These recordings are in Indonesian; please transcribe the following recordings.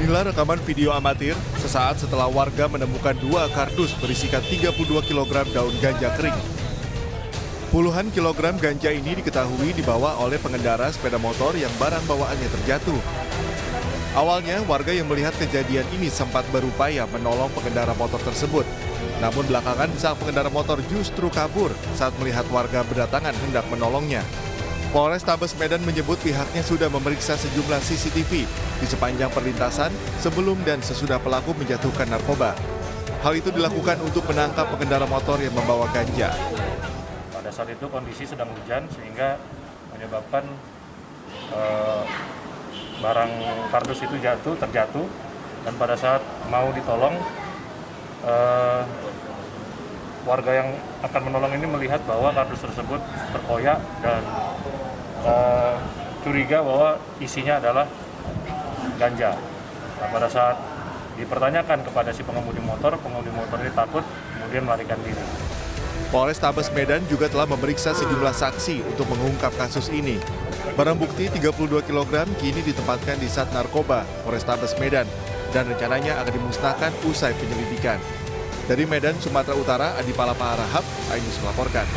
Inilah rekaman video amatir sesaat setelah warga menemukan 2 kardus berisikan 32 kg daun ganja kering. Puluhan kilogram ganja ini diketahui dibawa oleh pengendara sepeda motor yang barang bawaannya terjatuh. Awalnya, warga yang melihat kejadian ini sempat berupaya menolong pengendara motor tersebut. Namun belakangan sang pengendara motor justru kabur saat melihat warga berdatangan hendak menolongnya. Polrestabes Medan menyebut pihaknya sudah memeriksa sejumlah CCTV di sepanjang perlintasan sebelum dan sesudah pelaku menjatuhkan narkoba. Hal itu dilakukan untuk menangkap pengendara motor yang membawa ganja. Pada saat itu kondisi sedang hujan sehingga menyebabkan barang kardus itu terjatuh, dan pada saat mau ditolong, warga yang akan menolong ini melihat bahwa kardus tersebut terkoyak dan curiga bahwa isinya adalah ganja. Nah, pada saat dipertanyakan kepada si pengemudi motor ini takut, kemudian melarikan diri. Polrestabes Medan juga telah memeriksa sejumlah saksi untuk mengungkap kasus ini. Barang bukti 32 kg kini ditempatkan di Sat Narkoba Polrestabes Medan dan rencananya akan dimusnahkan usai penyelidikan. Dari Medan, Sumatera Utara, Adi Palapa Harahap, iNews melaporkan.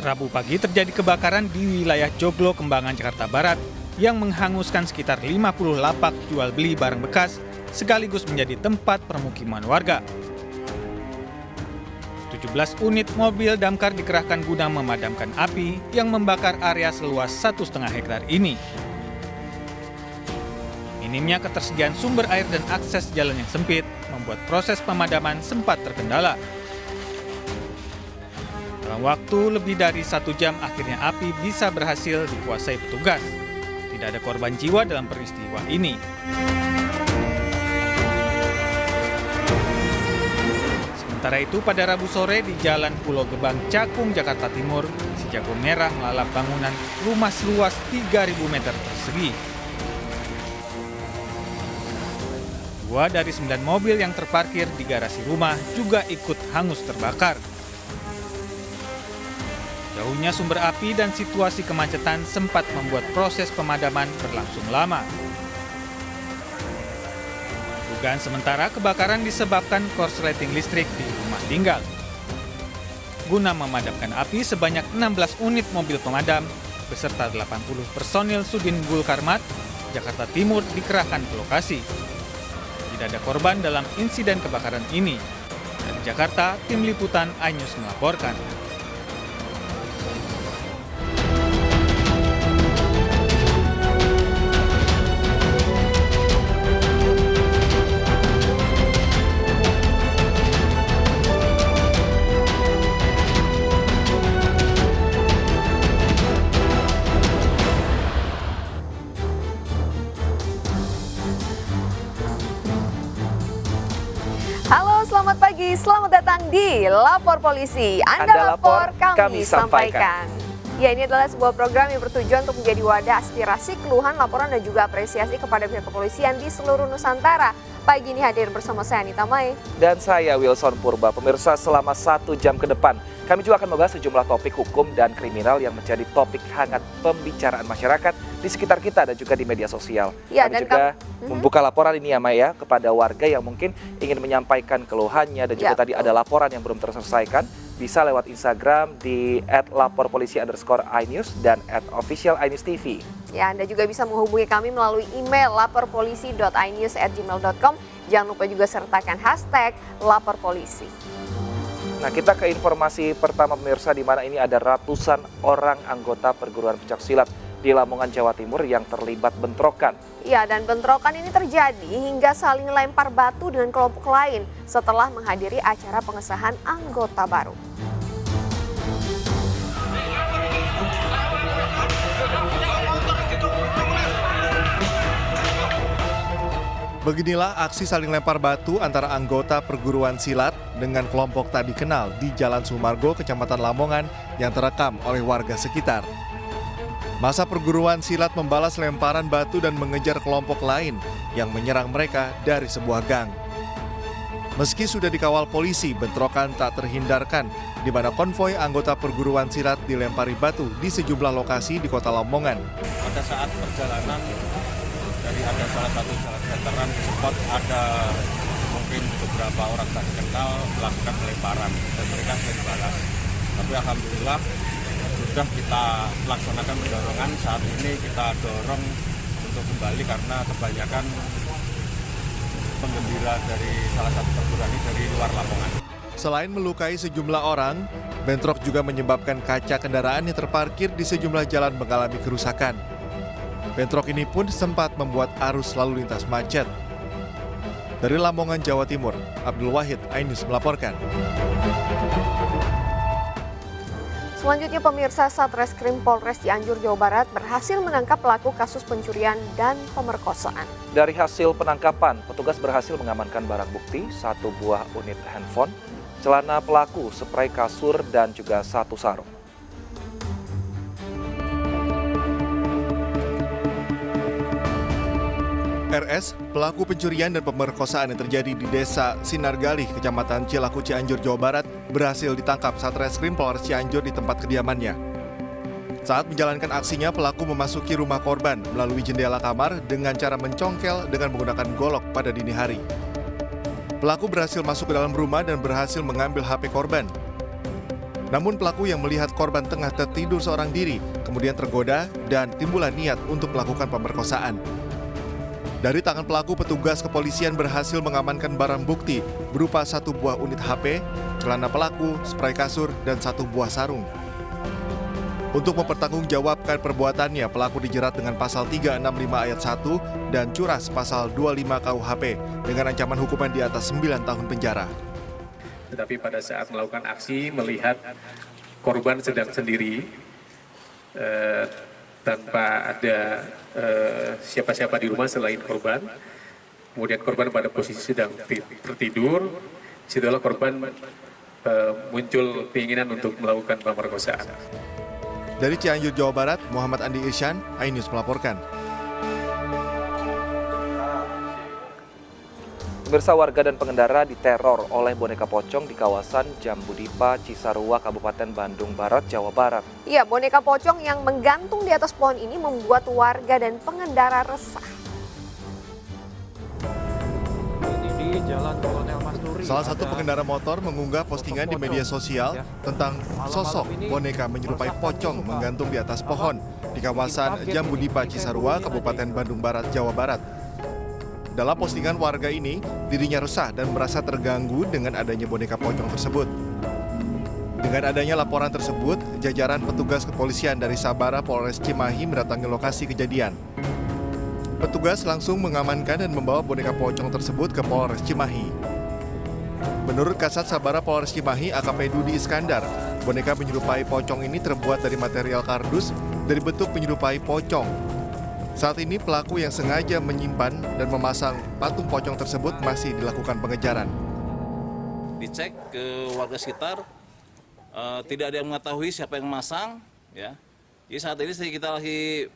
Rabu pagi terjadi kebakaran di wilayah Joglo, Kembangan, Jakarta Barat yang menghanguskan sekitar 50 lapak jual beli barang bekas sekaligus menjadi tempat permukiman warga. 17 unit mobil damkar dikerahkan guna memadamkan api yang membakar area seluas 1,5 hektar ini. Minimnya ketersediaan sumber air dan akses jalan yang sempit membuat proses pemadaman sempat terkendala. Dalam waktu lebih dari 1 jam, akhirnya api bisa berhasil dikuasai petugas. Tidak ada korban jiwa dalam peristiwa ini. Sementara itu, pada Rabu sore di Jalan Pulau Gebang, Cakung, Jakarta Timur, si jago merah melalap bangunan rumah seluas 3.000 meter persegi. 2 dari 9 mobil yang terparkir di garasi rumah juga ikut hangus terbakar. Jauhnya sumber api dan situasi kemacetan sempat membuat proses pemadaman berlangsung lama. Dugaan sementara kebakaran disebabkan korsleting listrik di rumah tinggal. Guna memadamkan api, sebanyak 16 unit mobil pemadam beserta 80 personil Sudin Gul Karmat, Jakarta Timur dikerahkan ke lokasi. Tidak ada korban dalam insiden kebakaran ini. Dari Jakarta, tim liputan iNews melaporkan. Halo, selamat pagi. Selamat datang di Lapor Polisi. Anda lapor, kami sampaikan. Ya, ini adalah sebuah program yang bertujuan untuk menjadi wadah aspirasi, keluhan, laporan, dan juga apresiasi kepada pihak kepolisian di seluruh Nusantara. Pagi ini hadir bersama saya Anita Mai. Dan saya Wilson Purba. Pemirsa, selama 1 jam ke depan, kami juga akan membahas sejumlah topik hukum dan kriminal yang menjadi topik hangat pembicaraan masyarakat di sekitar kita dan juga di media sosial. Ya, kami juga membuka laporan ini ya Maya kepada warga yang mungkin ingin menyampaikan keluhannya dan juga tadi ada laporan yang belum terselesaikan. Bisa lewat Instagram di @laporpolisi_inews dan @official_inews_tv. Ya, Anda juga bisa menghubungi kami melalui email laporpolisi.inews@gmail.com. Jangan lupa juga sertakan hashtag #laporpolisi. Nah, kita ke informasi pertama pemirsa, di mana ini ada ratusan orang anggota perguruan pencaksilat di Lamongan, Jawa Timur yang terlibat bentrokan. Ya, dan bentrokan ini terjadi hingga saling lempar batu dengan kelompok lain setelah menghadiri acara pengesahan anggota baru. Beginilah aksi saling lempar batu antara anggota perguruan silat dengan kelompok tak dikenal di Jalan Sumargo, Kecamatan Lamongan yang terekam oleh warga sekitar. Masa perguruan silat membalas lemparan batu dan mengejar kelompok lain yang menyerang mereka dari sebuah gang. Meski sudah dikawal polisi, bentrokan tak terhindarkan, di mana konvoi anggota perguruan silat dilempari batu di sejumlah lokasi di kota Lamongan. Pada saat perjalanan dari ada salah satu veteran spot, ada mungkin beberapa orang tak dikenal melakukan pelemparan dan mereka sering balas. Tapi alhamdulillah sudah kita laksanakan pendorongan. Saat ini kita dorong untuk kembali karena kebanyakan penggembira dari salah satu perguruan ini dari luar Lamongan. Selain melukai sejumlah orang, bentrok juga menyebabkan kaca kendaraan yang terparkir di sejumlah jalan mengalami kerusakan. Bentrok ini pun sempat membuat arus lalu lintas macet. Dari Lamongan, Jawa Timur, Abdul Wahid, iNews melaporkan. Selanjutnya pemirsa, Satreskrim Polres Cianjur, Jawa Barat berhasil menangkap pelaku kasus pencurian dan pemerkosaan. Dari hasil penangkapan, petugas berhasil mengamankan barang bukti, 1 buah unit handphone, celana pelaku, spray kasur, dan juga 1 sarung. RS, pelaku pencurian dan pemerkosaan yang terjadi di Desa Sinargalih, Kecamatan Cilaku, Cianjur, Jawa Barat, berhasil ditangkap Satreskrim Polres Cianjur di tempat kediamannya. Saat menjalankan aksinya, pelaku memasuki rumah korban melalui jendela kamar dengan cara mencongkel dengan menggunakan golok pada dini hari. Pelaku berhasil masuk ke dalam rumah dan berhasil mengambil HP korban. Namun pelaku yang melihat korban tengah tertidur seorang diri, kemudian tergoda dan timbullah niat untuk melakukan pemerkosaan. Dari tangan pelaku, petugas kepolisian berhasil mengamankan barang bukti berupa 1 buah unit HP, celana pelaku, spray kasur, dan 1 buah sarung. Untuk mempertanggungjawabkan perbuatannya, pelaku dijerat dengan pasal 365 ayat 1 dan curas pasal 25 KUHP dengan ancaman hukuman di atas 9 tahun penjara. Tetapi pada saat melakukan aksi melihat korban sedang sendiri, tanpa ada siapa-siapa di rumah selain korban. Kemudian korban pada posisi sedang tertidur, situlah korban muncul keinginan untuk melakukan pemerkosaan. Dari Cianjur, Jawa Barat, Muhammad Andi Irsyan, iNews melaporkan. Pemirsa, warga dan pengendara diteror oleh boneka pocong di kawasan Jambudipa, Cisarua, Kabupaten Bandung Barat, Jawa Barat. Ya, boneka pocong yang menggantung di atas pohon ini membuat warga dan pengendara resah. Salah satu pengendara motor mengunggah postingan di media sosial tentang sosok boneka menyerupai pocong menggantung di atas pohon di kawasan Jambudipa, Cisarua, Kabupaten Bandung Barat, Jawa Barat. Dalam postingan warga ini, dirinya resah dan merasa terganggu dengan adanya boneka pocong tersebut. Dengan adanya laporan tersebut, jajaran petugas kepolisian dari Sabara Polres Cimahi mendatangi lokasi kejadian. Petugas langsung mengamankan dan membawa boneka pocong tersebut ke Polres Cimahi. Menurut Kasat Sabara Polres Cimahi, AKP Dudi Iskandar, boneka menyerupai pocong ini terbuat dari material kardus dari bentuk menyerupai pocong. Saat ini pelaku yang sengaja menyimpan dan memasang patung pocong tersebut masih dilakukan pengejaran. Dicek ke warga sekitar, tidak ada yang mengetahui siapa yang memasang. Ya. Jadi saat ini kita lagi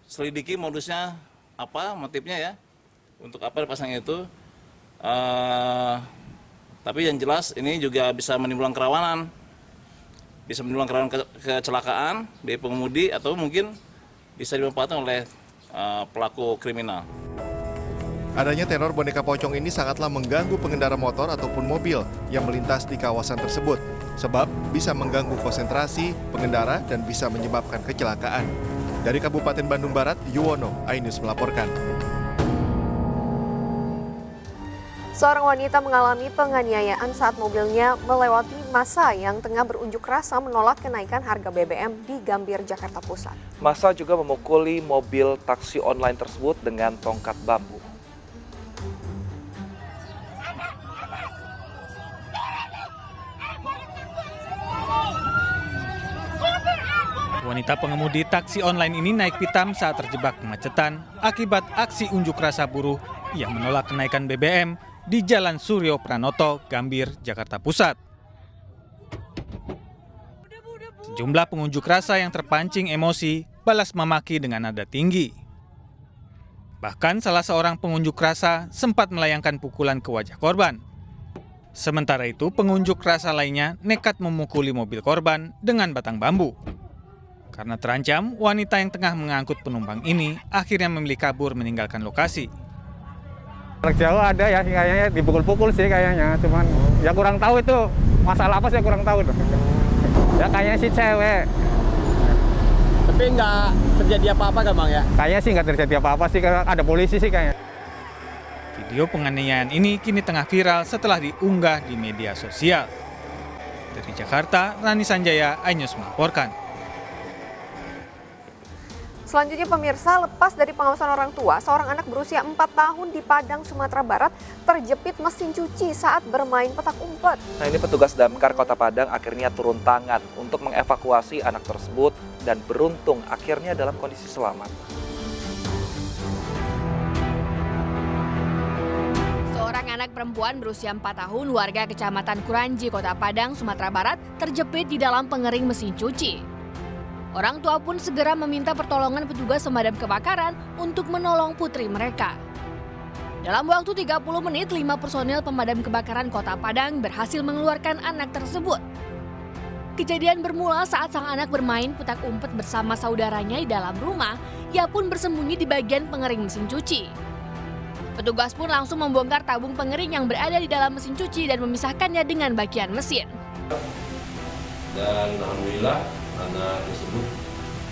selidiki modusnya apa, motifnya ya, untuk apa dipasang itu. Tapi yang jelas ini juga bisa menimbulkan kerawanan, kecelakaan dari pengemudi atau mungkin bisa dimanfaatkan oleh pelaku kriminal. Adanya teror boneka pocong ini sangatlah mengganggu pengendara motor ataupun mobil yang melintas di kawasan tersebut, sebab bisa mengganggu konsentrasi pengendara dan bisa menyebabkan kecelakaan. Dari Kabupaten Bandung Barat, Yuwono, iNews melaporkan. Seorang wanita mengalami penganiayaan saat mobilnya melewati massa yang tengah berunjuk rasa menolak kenaikan harga BBM di Gambir, Jakarta Pusat. Massa juga memukuli mobil taksi online tersebut dengan tongkat bambu. Wanita pengemudi taksi online ini naik pitam saat terjebak kemacetan akibat aksi unjuk rasa buruh yang menolak kenaikan BBM di Jalan Suryo Pranoto, Gambir, Jakarta Pusat. Sejumlah pengunjuk rasa yang terpancing emosi balas memaki dengan nada tinggi. Bahkan salah seorang pengunjuk rasa sempat melayangkan pukulan ke wajah korban. Sementara itu, pengunjuk rasa lainnya nekat memukuli mobil korban dengan batang bambu. Karena terancam, wanita yang tengah mengangkut penumpang ini akhirnya memilih kabur meninggalkan lokasi. Anak jauh ada ya, kayaknya dipukul-pukul sih kayaknya, cuman ya kurang tahu itu masalah apa sih, kurang tahu. Ya kayaknya sih cewek. Tapi nggak terjadi apa-apa kan Bang ya? Kayaknya sih nggak terjadi apa-apa sih, karena ada polisi sih kayaknya. Video penganiayaan ini kini tengah viral setelah diunggah di media sosial. Dari Jakarta, Rani Sanjaya, iNews melaporkan. Selanjutnya pemirsa, lepas dari pengawasan orang tua, seorang anak berusia 4 tahun di Padang, Sumatera Barat terjepit mesin cuci saat bermain petak umpet. Nah, ini petugas Damkar Kota Padang akhirnya turun tangan untuk mengevakuasi anak tersebut dan beruntung akhirnya dalam kondisi selamat. Seorang anak perempuan berusia 4 tahun warga Kecamatan Kuranji, Kota Padang, Sumatera Barat terjepit di dalam pengering mesin cuci. Orang tua pun segera meminta pertolongan petugas pemadam kebakaran untuk menolong putri mereka. Dalam waktu 30 menit, 5 personil pemadam kebakaran Kota Padang berhasil mengeluarkan anak tersebut. Kejadian bermula saat sang anak bermain petak umpet bersama saudaranya di dalam rumah. Ia pun bersembunyi di bagian pengering mesin cuci. Petugas pun langsung membongkar tabung pengering yang berada di dalam mesin cuci dan memisahkannya dengan bagian mesin. Dan alhamdulillah anak tersebut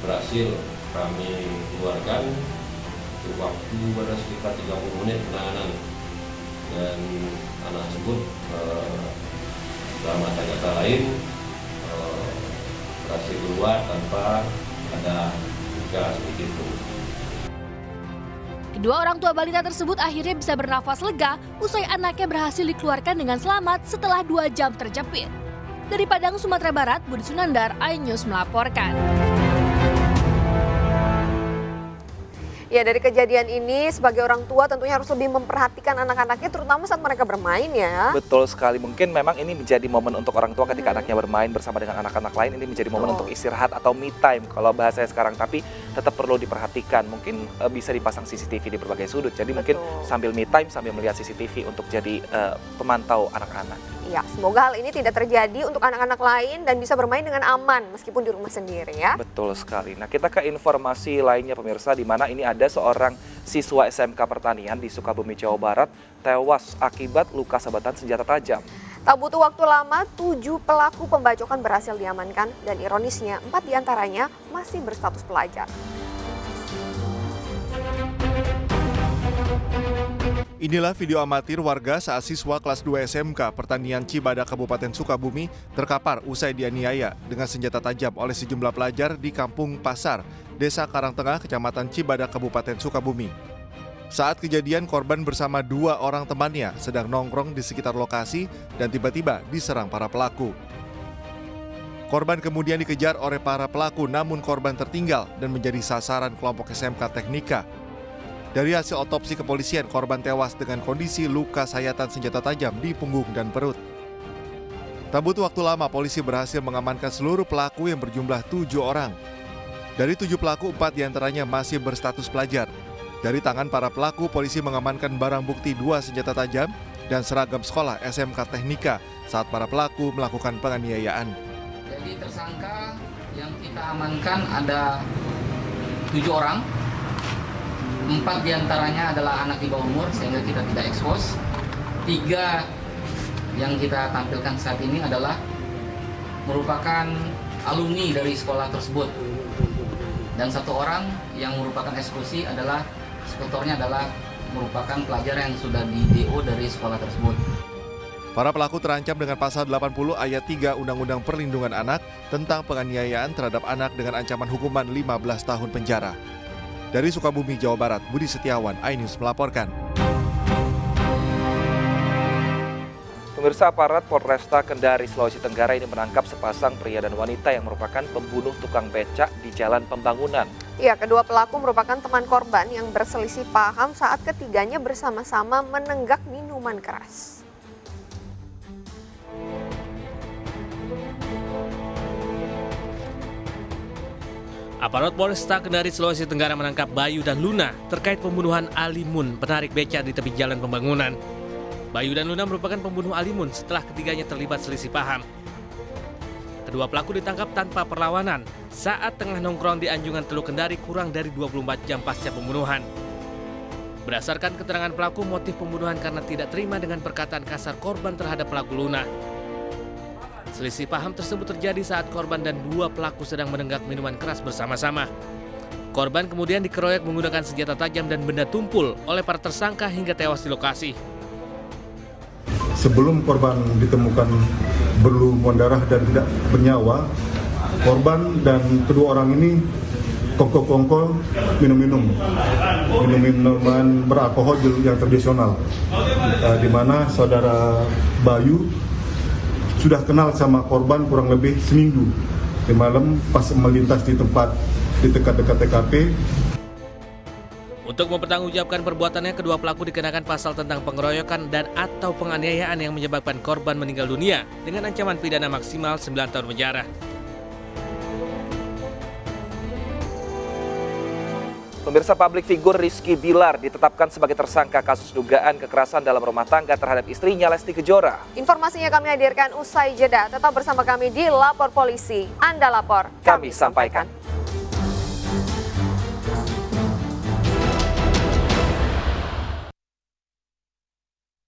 berhasil kami keluarkan untuk waktu pada sekitar 30 menit penanganan, dan anak tersebut dalam kata lain berhasil keluar tanpa ada luka sedikit pun. Kedua orang tua balita tersebut akhirnya bisa bernafas lega usai anaknya berhasil dikeluarkan dengan selamat setelah 2 jam terjepit. Dari Padang, Sumatera Barat, Budi Sunandar, iNews melaporkan. Ya, dari kejadian ini sebagai orang tua tentunya harus lebih memperhatikan anak-anaknya terutama saat mereka bermain ya. Betul sekali, mungkin memang ini menjadi momen untuk orang tua ketika anaknya bermain bersama dengan anak-anak lain, ini menjadi momen untuk istirahat atau me time kalau bahasanya sekarang, tapi tetap perlu diperhatikan. Mungkin bisa dipasang CCTV di berbagai sudut, jadi mungkin sambil me time sambil melihat CCTV untuk jadi pemantau anak-anak. Ya, semoga hal ini tidak terjadi untuk anak-anak lain dan bisa bermain dengan aman meskipun di rumah sendiri ya. Betul sekali. Nah, kita ke informasi lainnya pemirsa, di mana ini ada seorang siswa SMK Pertanian di Sukabumi, Jawa Barat tewas akibat luka sabatan senjata tajam. Tak butuh waktu lama, 7 pelaku pembacokan berhasil diamankan dan ironisnya 4 diantaranya masih berstatus pelajar. Inilah video amatir warga saat siswa kelas 2 SMK Pertanian Cibadak Kabupaten Sukabumi terkapar usai dianiaya dengan senjata tajam oleh sejumlah pelajar di Kampung Pasar, Desa Karangtengah, Kecamatan Cibadak Kabupaten Sukabumi. Saat kejadian, korban bersama 2 orang temannya sedang nongkrong di sekitar lokasi dan tiba-tiba diserang para pelaku. Korban kemudian dikejar oleh para pelaku, namun korban tertinggal dan menjadi sasaran kelompok SMK Teknika. Dari hasil otopsi kepolisian, korban tewas dengan kondisi luka sayatan senjata tajam di punggung dan perut. Tak butuh waktu lama, polisi berhasil mengamankan seluruh pelaku yang berjumlah 7 orang. Dari 7 pelaku, 4 diantaranya masih berstatus pelajar. Dari tangan para pelaku, polisi mengamankan barang bukti 2 senjata tajam dan seragam sekolah SMK Teknika saat para pelaku melakukan penganiayaan. Jadi tersangka yang kita amankan ada 7 orang. 4 diantaranya adalah anak di bawah umur sehingga kita tidak ekspos. 3 yang kita tampilkan saat ini adalah merupakan alumni dari sekolah tersebut. Dan 1 orang yang merupakan eksekusi adalah eksekutornya adalah merupakan pelajar yang sudah di DO dari sekolah tersebut. Para pelaku terancam dengan pasal 80 ayat 3 Undang-Undang Perlindungan Anak tentang penganiayaan terhadap anak dengan ancaman hukuman 15 tahun penjara. Dari Sukabumi, Jawa Barat, Budi Setiawan, iNews melaporkan. Pemirsa, aparat Polresta Kendari, Sulawesi Tenggara ini menangkap sepasang pria dan wanita yang merupakan pembunuh tukang becak di Jalan Pembangunan. Ya, kedua pelaku merupakan teman korban yang berselisih paham saat ketiganya bersama-sama menenggak minuman keras. Aparat Polresta Kendari, Sulawesi Tenggara menangkap Bayu dan Luna terkait pembunuhan Ali Mun, penarik becak di tepi Jalan Pembangunan. Bayu dan Luna merupakan pembunuh Alimun setelah ketiganya terlibat selisih paham. Kedua pelaku ditangkap tanpa perlawanan saat tengah nongkrong di Anjungan Teluk Kendari kurang dari 24 jam pasca pembunuhan. Berdasarkan keterangan pelaku, motif pembunuhan karena tidak terima dengan perkataan kasar korban terhadap pelaku Luna. Selisih paham tersebut terjadi saat korban dan dua pelaku sedang menenggak minuman keras bersama-sama. Korban kemudian dikeroyok menggunakan senjata tajam dan benda tumpul oleh para tersangka hingga tewas di lokasi. Sebelum korban ditemukan berlumuran darah dan tidak bernyawa, korban dan kedua orang ini kongko-kongko minum minuman beralkohol yang tradisional, di mana saudara Bayu sudah kenal sama korban kurang lebih seminggu. Di malam pas melintas di tempat di dekat-dekat TKP. Untuk mempertanggungjawabkan perbuatannya, kedua pelaku dikenakan pasal tentang pengeroyokan dan atau penganiayaan yang menyebabkan korban meninggal dunia dengan ancaman pidana maksimal 9 tahun penjara. Pemirsa, publik figur Rizky Bilar ditetapkan sebagai tersangka kasus dugaan kekerasan dalam rumah tangga terhadap istrinya Lesti Kejora. Informasinya kami hadirkan usai jeda. Tetap bersama kami di Lapor Polisi. Anda lapor, kami sampaikan.